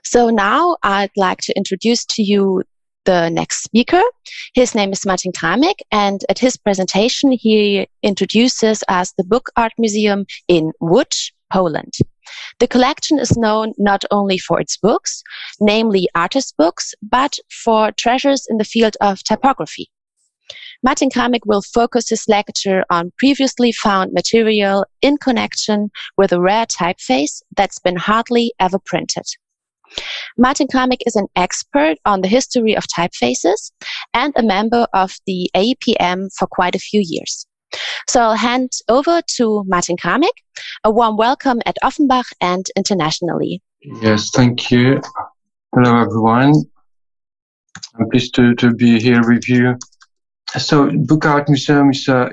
So now I'd like to introduce to you the next speaker. His name is Martyn Kramek, and at his presentation he introduces us the Book Art Museum in Łódź, Poland. The collection is known not only for its books, namely artist books, but for treasures in the field of typography. Martyn Kramek will focus his lecture on previously found material in connection with a rare typeface that's been hardly ever printed. Martyn Kramek is an expert on the history of typefaces and a member of the AEPM for quite a few years. So I'll hand over to Martyn Kramek. A warm welcome at Offenbach and internationally. Yes, thank you. Hello, everyone. I'm pleased to be here with you. So, Book Art Museum is a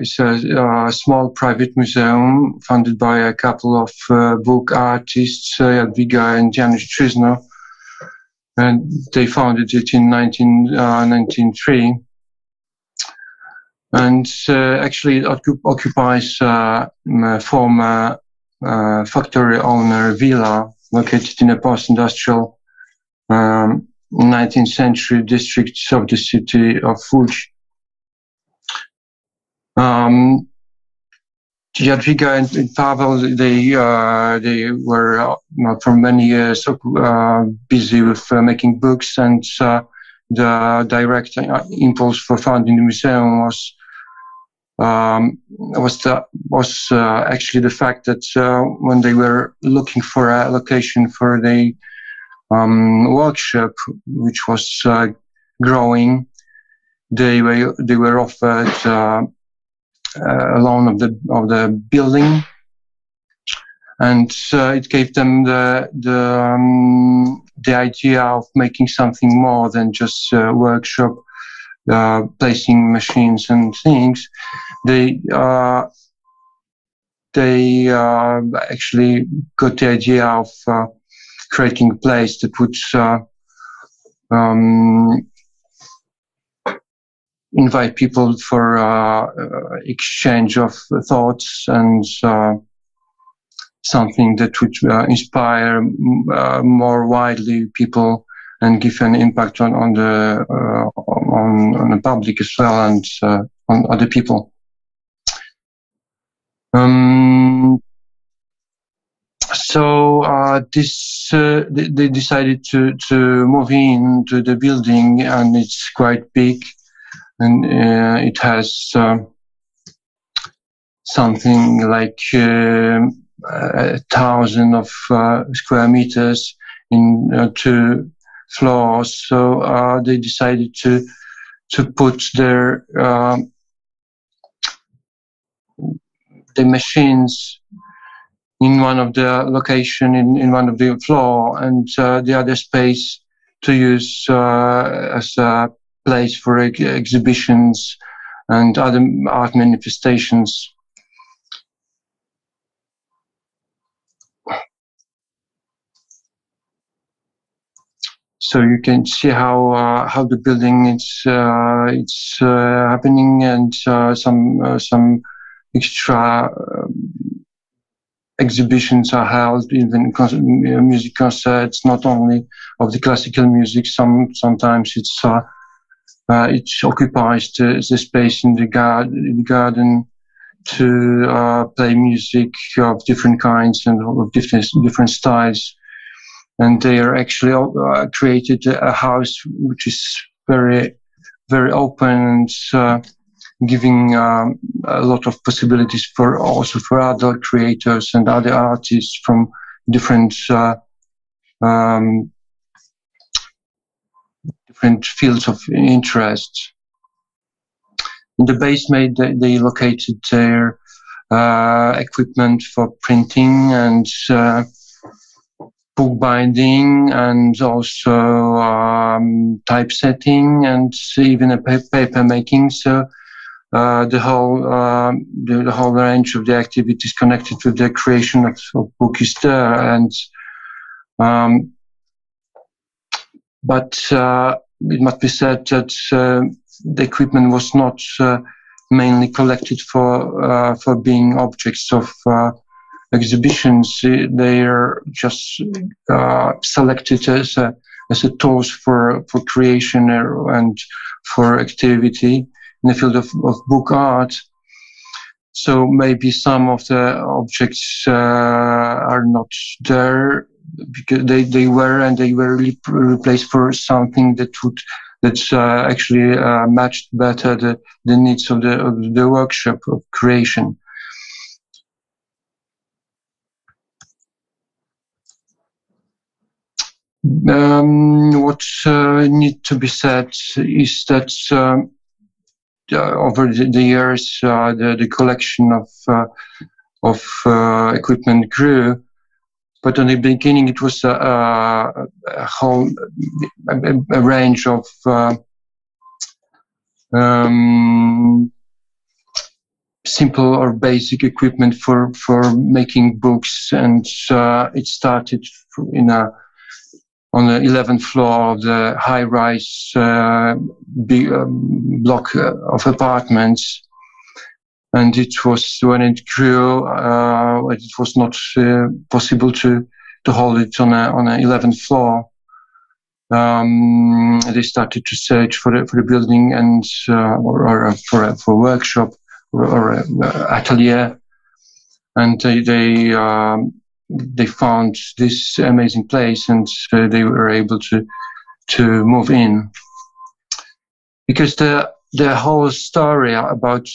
small private museum funded by a couple of book artists, Jadwiga and Janusz Trzyzno, and they founded it in 1993. And actually, it occupies former factory owner villa located in a post-industrial 19th-century district of the city of Łódź. Jadwiga and Pavel, they were for many years busy with making books, and the direct impulse for founding the museum was actually the fact that when they were looking for a location for the workshop, which was growing, they were offered a loan of the building, and it gave them the idea of making something more than just a workshop, placing machines and things. They actually got the idea of creating a place that would invite people for exchange of thoughts and something that would inspire more widely people and give an impact on the public as well, and on other people. So they decided to move into the building, and it's quite big. And it has something like 1,000 of square meters in 2 floors. So they decided to put their the machines in one of the location in one of the floor, and the other space to use as a place for exhibitions and other art manifestations. So you can see how the building it's happening, and some extra exhibitions are held, even music concerts, not only of the classical music. Sometimes it occupies the space in the garden to play music of different kinds and of different styles. And they are actually created a house which is very, very open and giving a lot of possibilities also for other creators and other artists from different fields of interest. In the basement, they located their equipment for printing and bookbinding, and also typesetting, and even a paper making. So the whole range of the activities connected with the creation of book is there. And but it must be said that the equipment was not mainly collected for being objects of exhibitions, they are just selected as a tools for creation and for activity in the field of book art. So maybe some of the objects are not there because they were replaced for something that actually matched better the needs of the workshop of creation. What need to be said is that over the years, the collection of equipment grew, but in the beginning it was a range of simple or basic equipment for making books, and it started on the 11th floor of the high-rise block of apartments. And it was, when it grew, it was not possible to hold it on a 11th floor. They started to search for the building and or for a workshop or atelier, and they found this amazing place, and they were able to move in, because the whole story about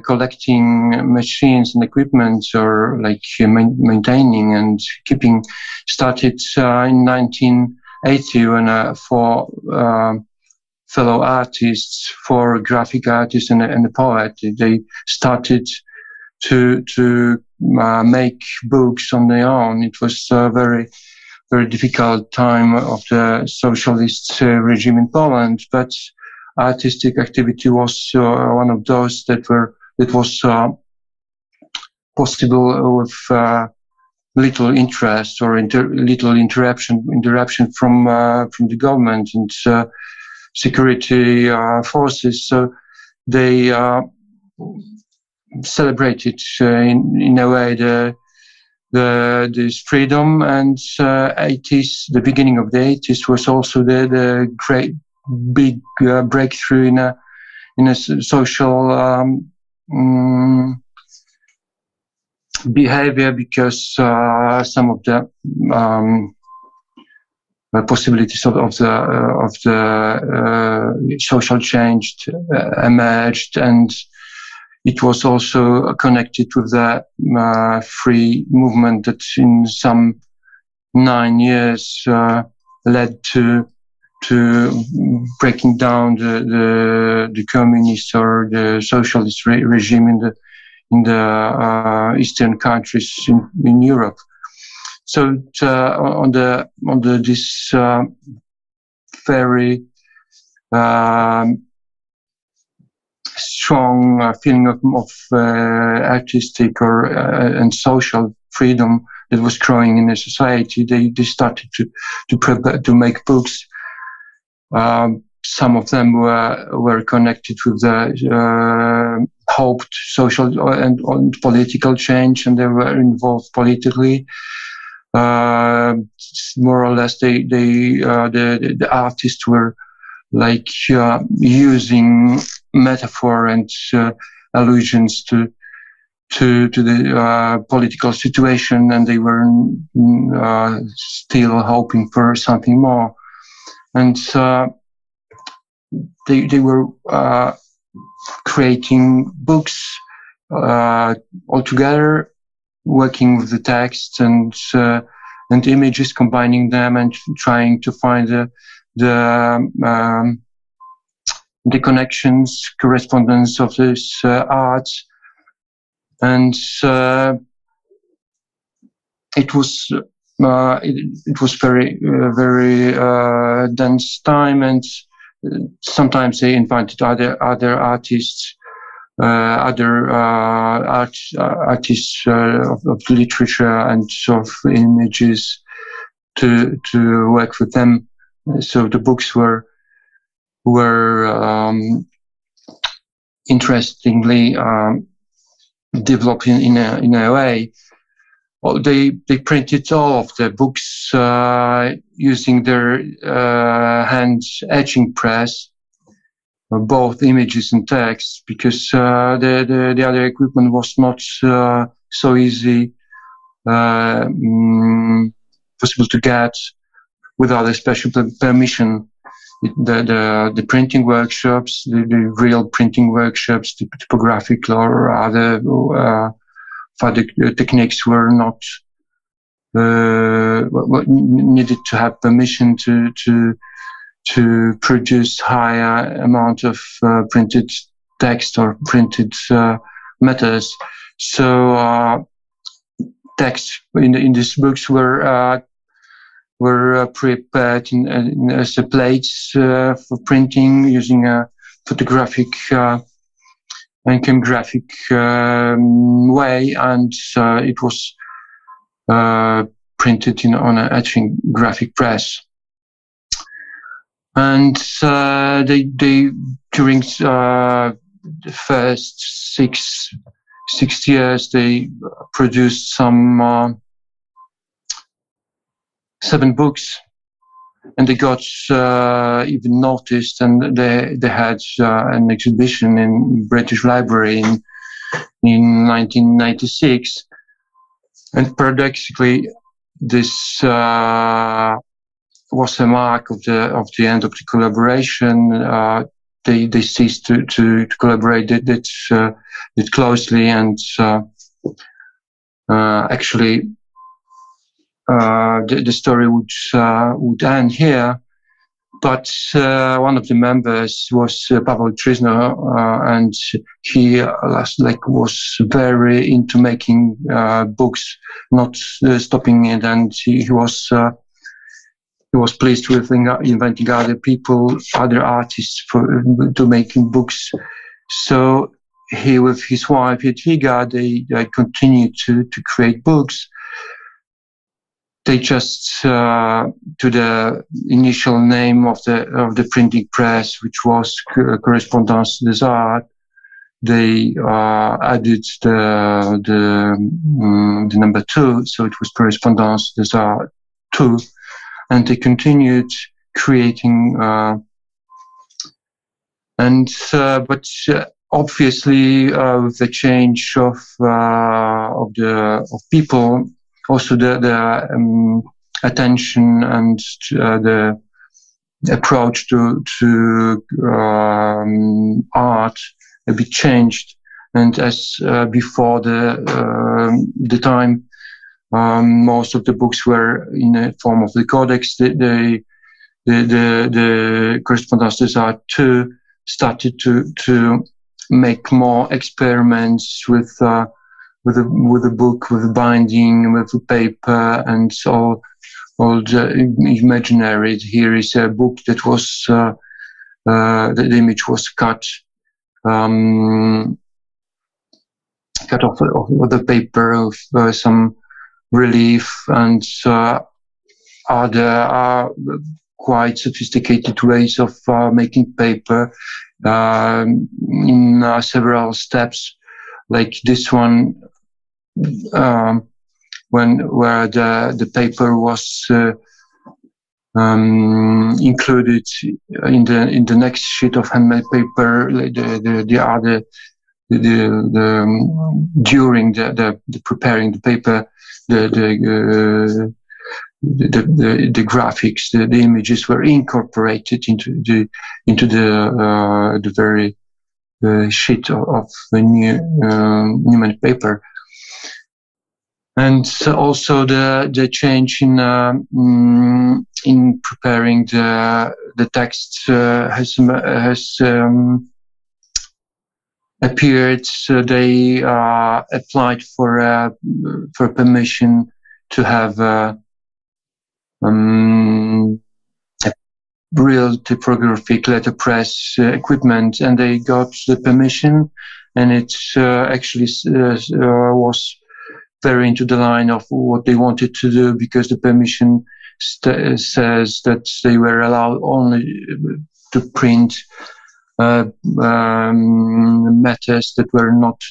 collecting machines and equipment, or like maintaining and keeping, started in 1980 when four fellow artists, four graphic artists and a poet, they started to make books on their own. It was a very, very difficult time of the socialist regime in Poland, but artistic activity was one of those that was possible with little interest or little interruption from the government and security forces. So they celebrated in a way this freedom, and 80s, the beginning of the 80s was also the great big breakthrough in a social behavior, because some of the possibilities of the social change emerged, and it was also connected with the free movement that in some 9 years led to breaking down the communist or the socialist regime in the eastern countries in Europe. So on this very strong feeling of artistic and social freedom that was growing in the society, they started to make books. Some of them were connected with the hoped social and political change, and they were involved politically. More or less, the artists were like using metaphor and allusions to the political situation, and they were still hoping for something more. And they were creating books all together, working with the text and images, combining them and trying to find the connections, correspondence of this art. And it was very very dense time, and sometimes they invited other artists, artists of literature and of images to work with them. So the books were interestingly developed in a way. they printed all of the books using their hand etching press, both images and text, because the other equipment was not so easy possible to get without a special permission. The printing workshops, the real printing workshops, the typographic or other techniques were not needed to have permission to produce higher amount of printed text or printed matters. So text in these books were prepared as a plates for printing using a photographic and chemographic way, and it was printed on an etching graphic press. And they during the first six years they produced some 7 books, and they got even noticed, and they had an exhibition in British Library in 1996. And paradoxically, this was a mark of the end of the collaboration. They ceased to collaborate it closely, and actually the story would end here. But one of the members was Paweł Trzyzno, and he was very into making books, not stopping it, and he was pleased with inviting other people, other artists to making books. So he, with his wife Jadwiga, they continued to create books. They just to the initial name of the printing press, which was Correspondance des Arts, they added the number 2, so it was Correspondance des Arts 2, and they continued creating. But obviously, with the change of people, also the attention and the approach to art a bit changed. And as before the time, most of the books were in the form of the codex. The Correspondance des Arts 2 started to make more experiments with the book, with the binding, with the paper, and all the imaginary. Here is a book that was the image was cut off of the paper with some relief, and other quite sophisticated ways of making paper in several steps, like this one, where the paper was included in the next sheet of handmade paper. During the preparing the paper, the graphics, the images were incorporated into the very sheet of the new made paper. And also the change in preparing the text has appeared. So they applied for permission to have a real typographic letterpress equipment, and they got the permission, and it actually was very into the line of what they wanted to do, because the permission says that they were allowed only to print matters that were not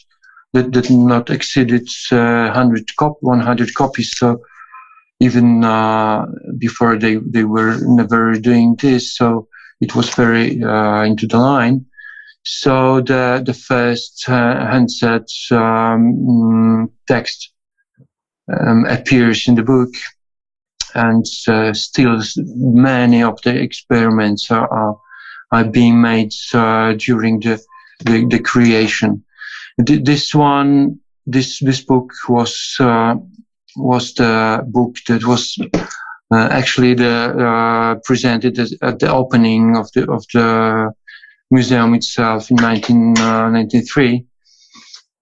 that not exceeded 100 copies. So even before they were never doing this, so it was very into the line. So the first handset text appears in the book, and still many of the experiments are being made during the creation. This book was the book that was actually presented at the opening of the museum itself in 1993,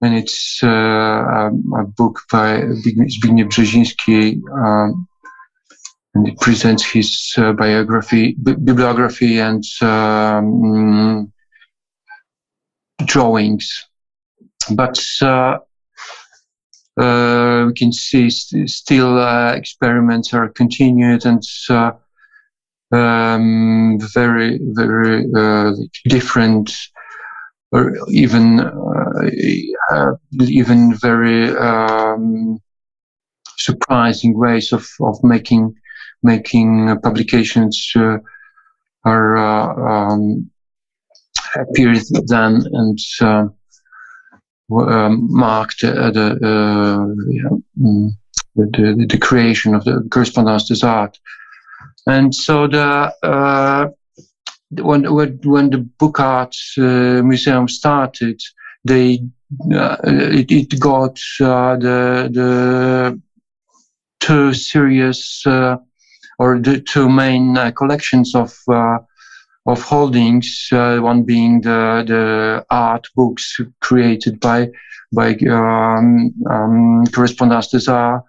and it's a book by Zbigniew Brzeziński, and it presents his bibliography and drawings. But we can see still experiments are continued, and very, very different, or even very surprising ways of making publications are appeared then, and marked the creation of the correspondence des arts. And so when the Book Art Museum started, it got the two series or the two main collections of holdings. One being the art books created by Correspondance des Arts,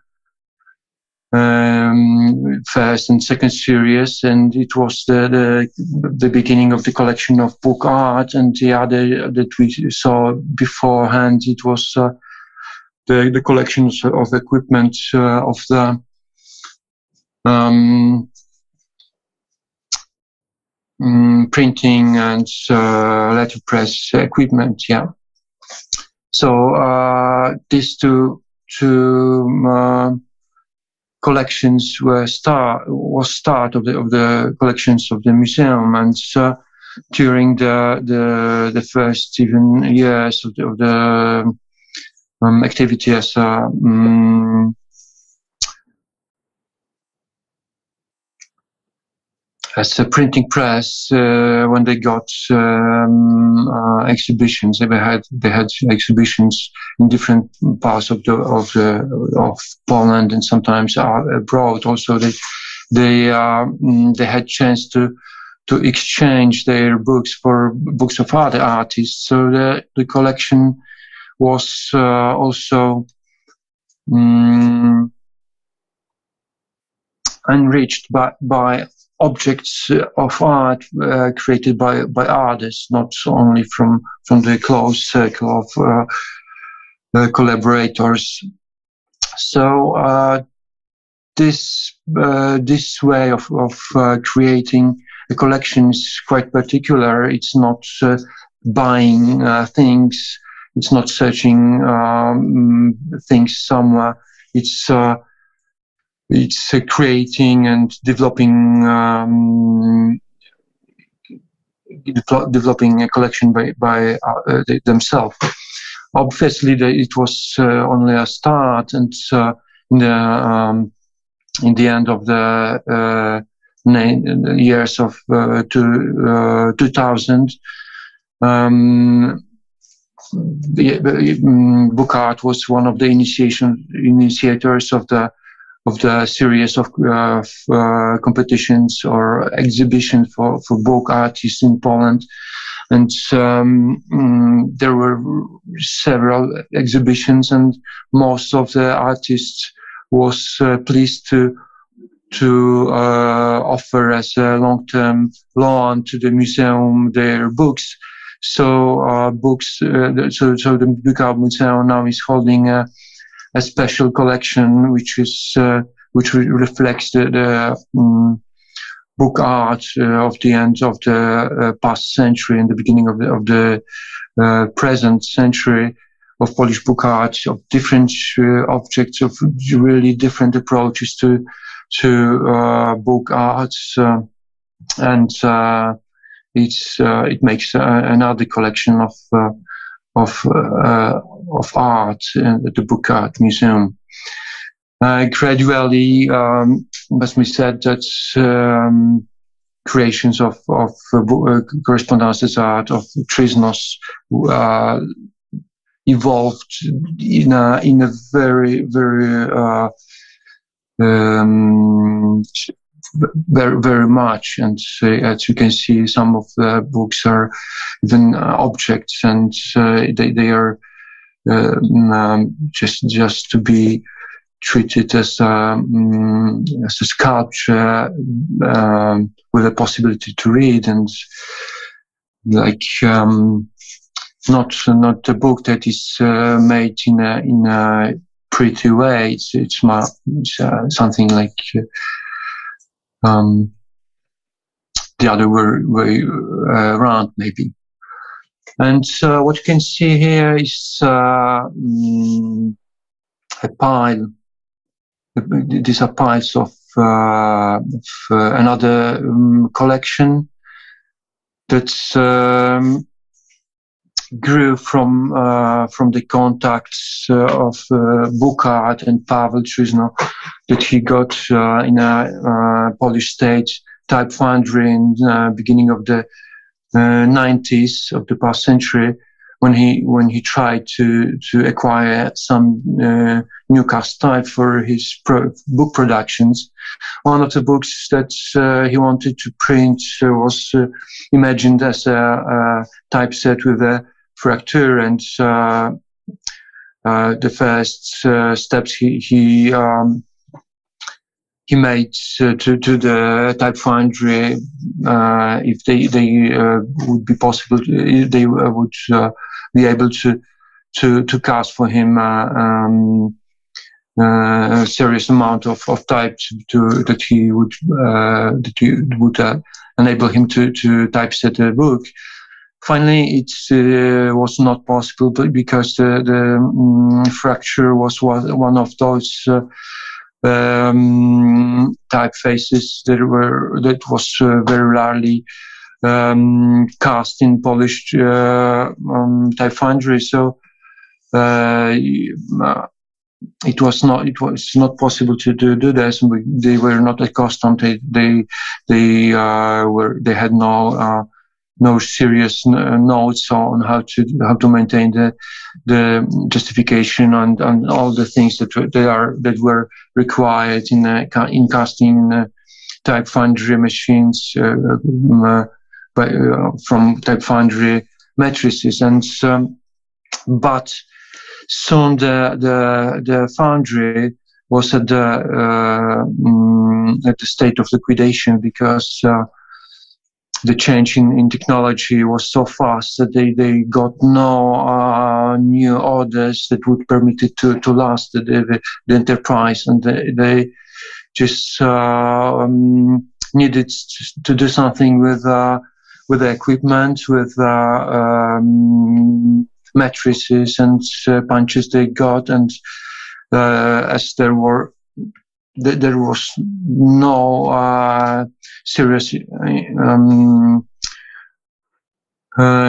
first and second series, and it was the beginning of the collection of book art. And the other that we saw beforehand, it was the collections of equipment of the printing and letterpress equipment. Yeah. So these two collections was start of the collections of the museum, and during the first even years of the activity as a printing press, when they got exhibitions, they had exhibitions in different parts of Poland, and sometimes abroad. Also, they had chance to exchange their books for books of other artists. So the collection was also enriched by objects of art created by artists, not only from the close circle of collaborators. So this way of creating a collection is quite particular. It's not buying things. It's not searching things somewhere. It's creating and developing a collection by themselves. Obviously, it was only a start, and in the end of the years of 2000, book art was one of the initiators of the series of competitions or exhibitions for book artists in Poland. And there were several exhibitions, and most of the artists was pleased to offer as a long-term loan to the museum their books. So so the Book Art Museum now is holding a special collection, which reflects the book art of the end of the past century and the beginning of the present century, of Polish book art, of different objects, of really different approaches to book arts, and it makes another collection of art at the Book Art Museum. Gradually, must be said that creations of correspondences art of Trisnos evolved in a very very much, and as you can see, some of the books are even objects, and they are just to be treated as a sculpture with a possibility to read, and like not a book that is made in a pretty way. It's something like the other way around, maybe. And what you can see here is a pile. These are piles of another collection that grew from the contacts of book art and Paweł Trisno that he got in a Polish state type foundry in the beginning of the 90s of the past century, when he tried to acquire some new cast type for his book productions. One of the books that he wanted to print was imagined as a typeset with a fracture, and the first steps he made to the type foundry, if they would be possible, they would be able to cast for him a serious amount of type that would enable him to typeset a book. Finally, it was not possible, but because the fracture was one of those typefaces that was very rarely cast in Polish type foundry. So it was not possible to do this. They were not accustomed. They had no serious notes on how to maintain the justification and all the things that were required in casting type foundry machines from type foundry matrices, and but soon the foundry was at the state of liquidation, because the change in technology was so fast that they got no new orders that would permit it to last the enterprise, and they just needed to do something with the equipment, with matrices and punches they got, and as there was no serious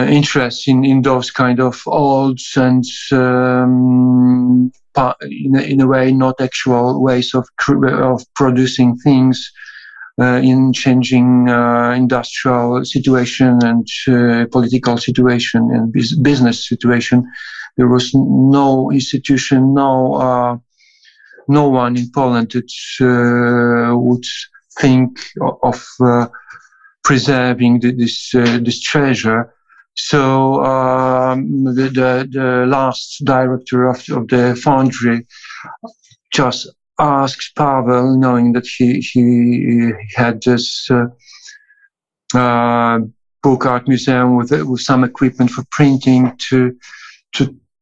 interest in those kind of olds and in a way not actual ways of producing things in changing industrial situation and political situation and business situation. There was no institution, no one in Poland that would think of preserving this treasure. So the last director of the foundry just asked Paweł, knowing that he had this book art museum with some equipment for printing,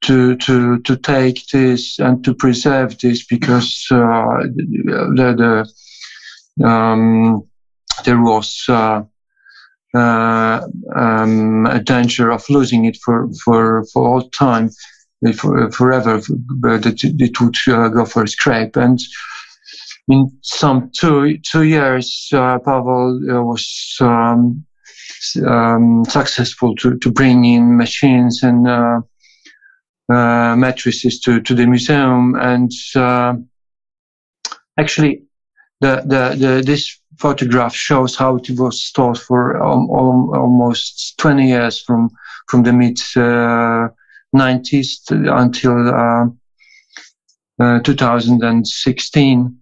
to take this and to preserve this, because there was a danger of losing it for all time. forever, but it would go for a scrape. And in some two years, Pavel was successful to bring in machines and matrices to the museum. And actually, this photograph shows how it was stored for almost 20 years, from the mid 90s until 2016,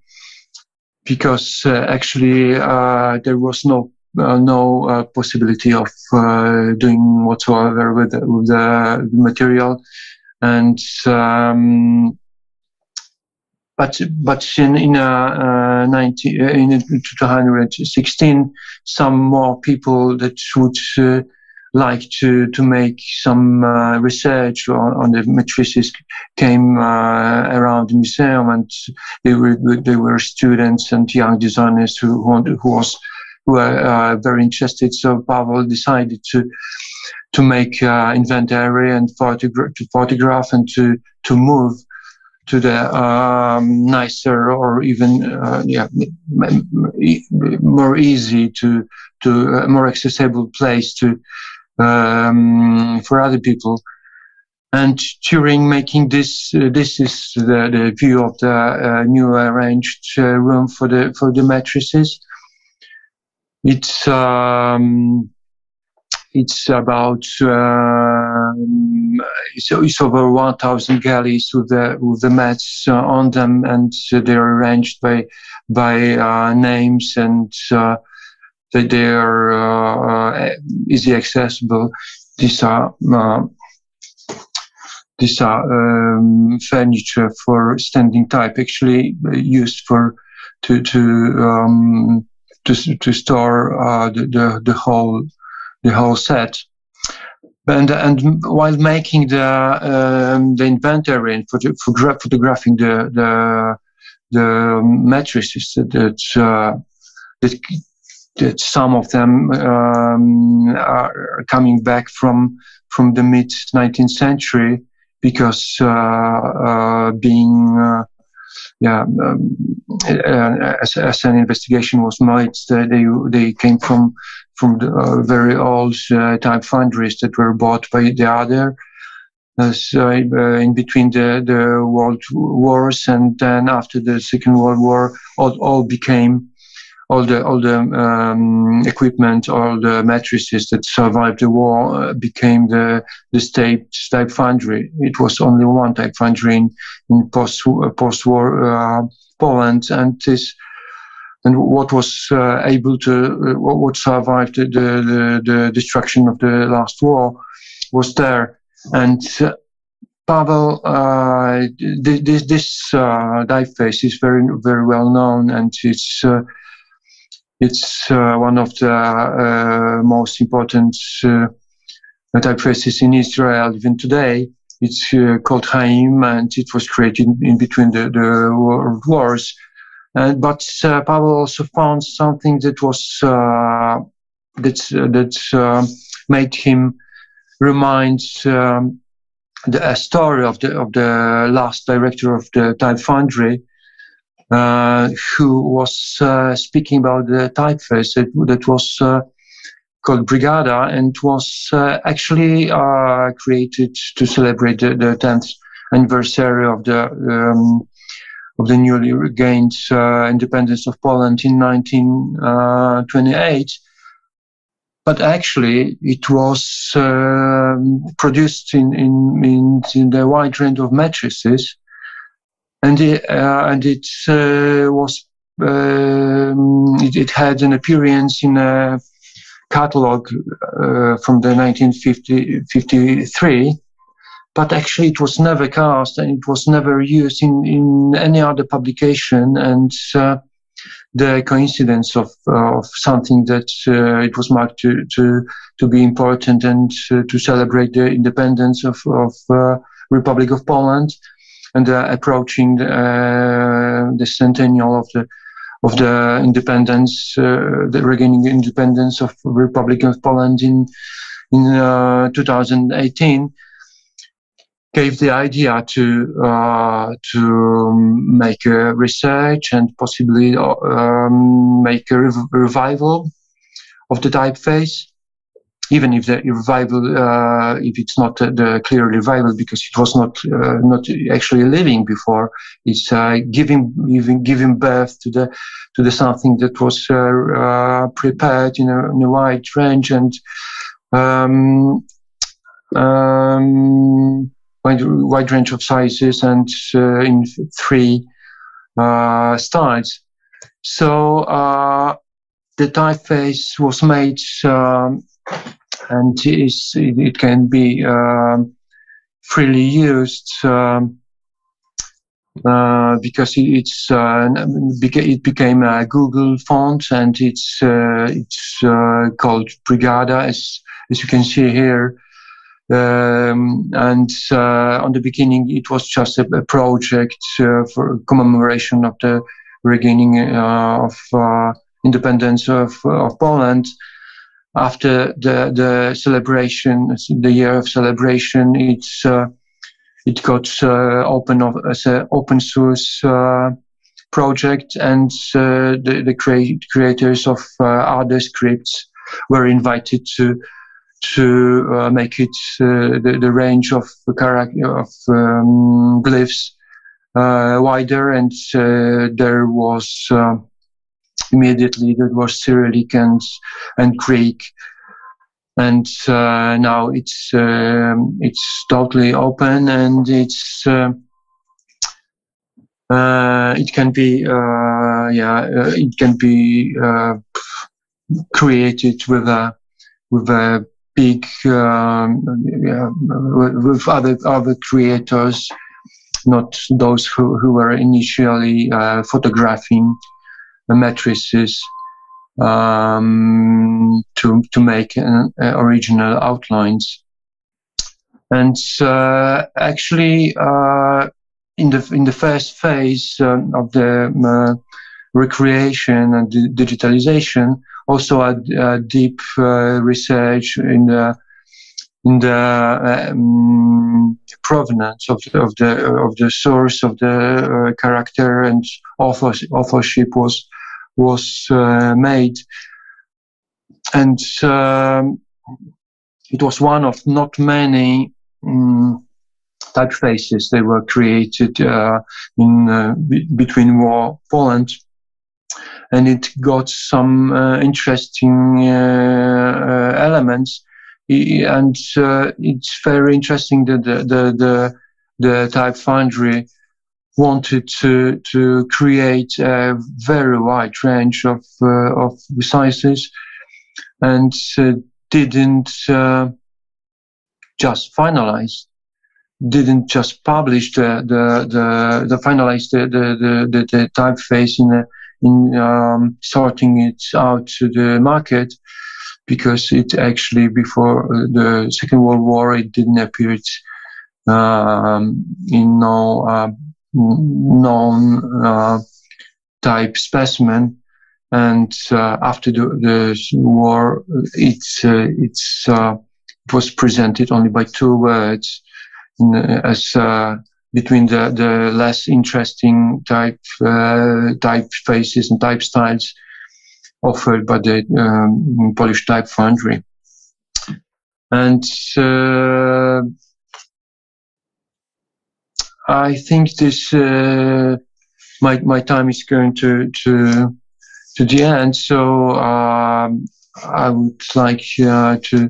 because actually there was no possibility of doing whatsoever with the material. And but in 2016, some more people that would like to make some research on the matrices came around the museum, and they were students and young designers who were very interested. So Pavel decided to make inventory and photograph and to move to the nicer, or even more easy to more accessible place for other people. And during making this is the view of the new arranged room for the matrices. It's about it's over 1,000 galleys with the mats on them, and they're arranged by names, and they are easy accessible. These are furniture for standing type, actually used to store the whole set. And while making the inventory and photographing the matrices, that some of them are coming back from the mid 19th century, because as an investigation was made, they came from the very old type foundries that were bought by the other in between the world wars, and then after the Second World War, all the equipment, all the matrices that survived the war became the state type foundry. It was only one type foundry in post-war Poland, and what was what survived the destruction of the last war was there. And Pavel, this typeface is very, very well known, and it's one of the most important typefaces in Israel even today. It's called Haim, and it was created in between the world wars. But Pavel also found something that was that made him remind a story of the last director of the type foundry, who was speaking about the typeface that was called Brigada, and was actually created to celebrate the 10th anniversary of the newly regained independence of Poland in 1928. But actually, it was produced in the wide range of matrices, and it had an appearance in a catalog from the 1953. But actually, it was never cast, and it was never used in any other publication. And the coincidence of something that it was marked to be important and to celebrate the independence of Republic of Poland, and approaching the centennial of the independence, the regaining independence of Republic of Poland in 2018. gave the idea to make a research and possibly make a revival of the typeface. Even if the revival, if it's not the clear revival, because it was not actually living before, it's giving birth to the something that was prepared in a wide range and wide range of sizes and in 3 styles. So the typeface was made. And it can be freely used because it became a Google font, and it's called Brigada, as you can see here. And on the beginning, it was just a project for commemoration of the regaining of independence of Poland. After the celebration, the year of celebration, it got open as an open source project, and the creators of other scripts were invited to make it the range of glyphs wider, and there was. Immediately, there was Cyrillic and Greek, and now it's totally open, and it can be created with a big with other creators, not those who were initially photographing the matrices to make original outlines. And actually, in the first phase of the recreation and digitalization, also a deep research in the provenance of the source of the character, and authorship was made, and it was one of not many typefaces. They were created between war Poland, and it got some interesting elements. And it's very interesting that the Type Foundry wanted to create a very wide range of sizes, and didn't just finalize, didn't just publish the typeface in sorting it out to the market, because it actually, before the Second World War, it didn't appear in no known type specimen, and after the war, it was presented only by 2 words as between the less interesting typefaces and type styles offered by the Polish Type Foundry. And I think this my time is going to the end, so I would like to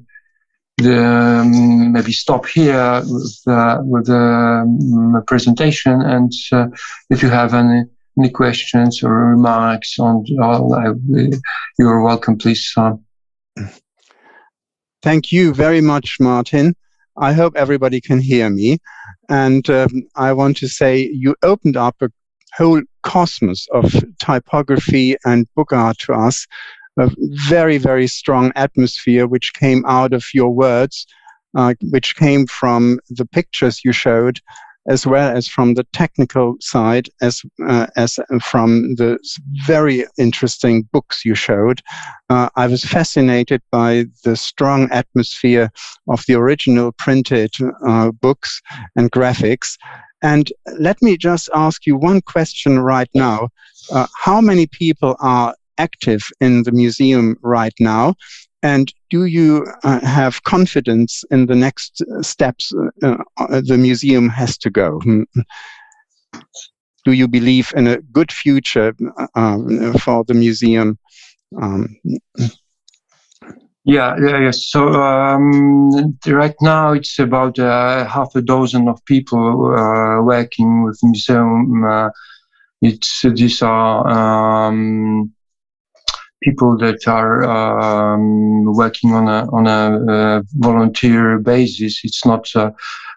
maybe stop here with the presentation, and if you have any questions or remarks on you're welcome, please. Thank you very much, Martyn. I hope everybody can hear me. And I want to say you opened up a whole cosmos of typography and book art to us, a very, very strong atmosphere which came out of your words, which came from the pictures you showed, as well as from the technical side, as from the very interesting books you showed. I was fascinated by the strong atmosphere of the original printed books and graphics. And let me just ask you one question right now. How many people are active in the museum right now? And do you have confidence in the next steps the museum has to go? Do you believe in a good future for the museum? Yeah. So right now it's about half a dozen of people working with the museum. These are people that are working on a volunteer basis. It's not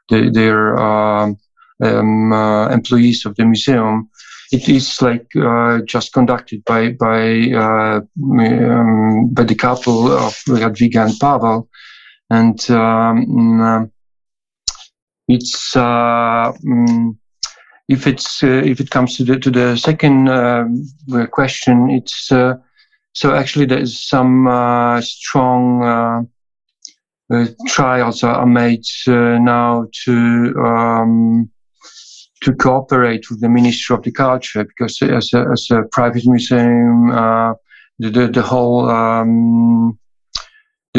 they're employees of the museum. It is like just conducted by the couple of Jadwiga and Pavel, and it's if it comes to the second question, it's so actually there is some strong trials are made now to cooperate with the Ministry of the Culture, because as a private museum, the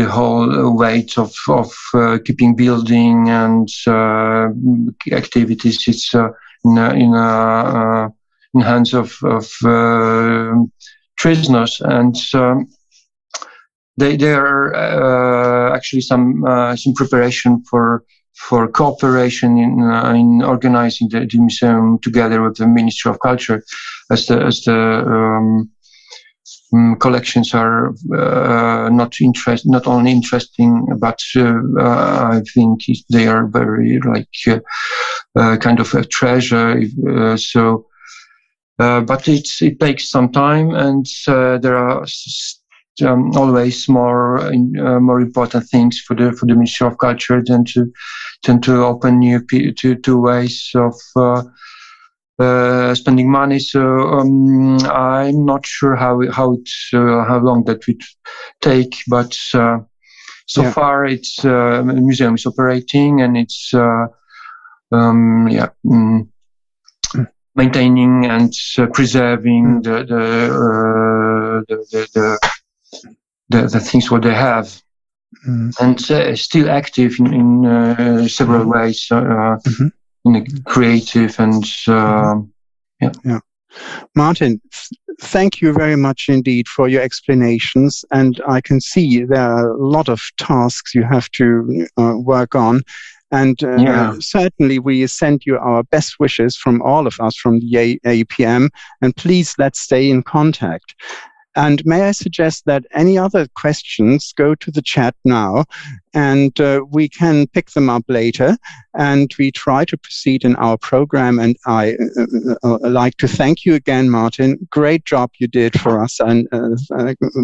whole weight of keeping building and activities is in hands of prisoners, and there are actually some preparation for cooperation in organizing the museum together with the Ministry of Culture, as the collections are not only interesting, but I think they are very kind of a treasure. But it takes some time, and there are always more important things for the Ministry of Culture than to open new ways of spending money. So I'm not sure how long that would take, but so far it's the museum is operating, and it's maintaining and preserving the things what they have, and still active in several ways, in a creative and Martyn, thank you very much indeed for your explanations, and I can see there are a lot of tasks you have to work on. And certainly we send you our best wishes from all of us from the APM, and please let's stay in contact. And may I suggest that any other questions go to the chat now, and we can pick them up later, and we try to proceed in our program. And I like to thank you again, Martyn. Great job you did for us, and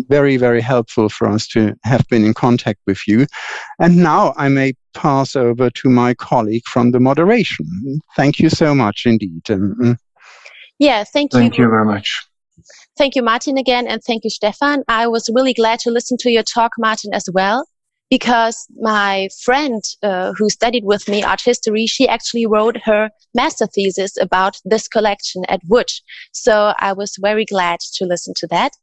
very, very helpful for us to have been in contact with you. And now I may pass over to my colleague from the moderation. Thank you so much indeed. Yeah, thank you. Thank you very much. Thank you, Martyn, again, and thank you, Stefan. I was really glad to listen to your talk, Martyn, as well, because my friend who studied with me art history, she actually wrote her master thesis about this collection at Łódź. So I was very glad to listen to that.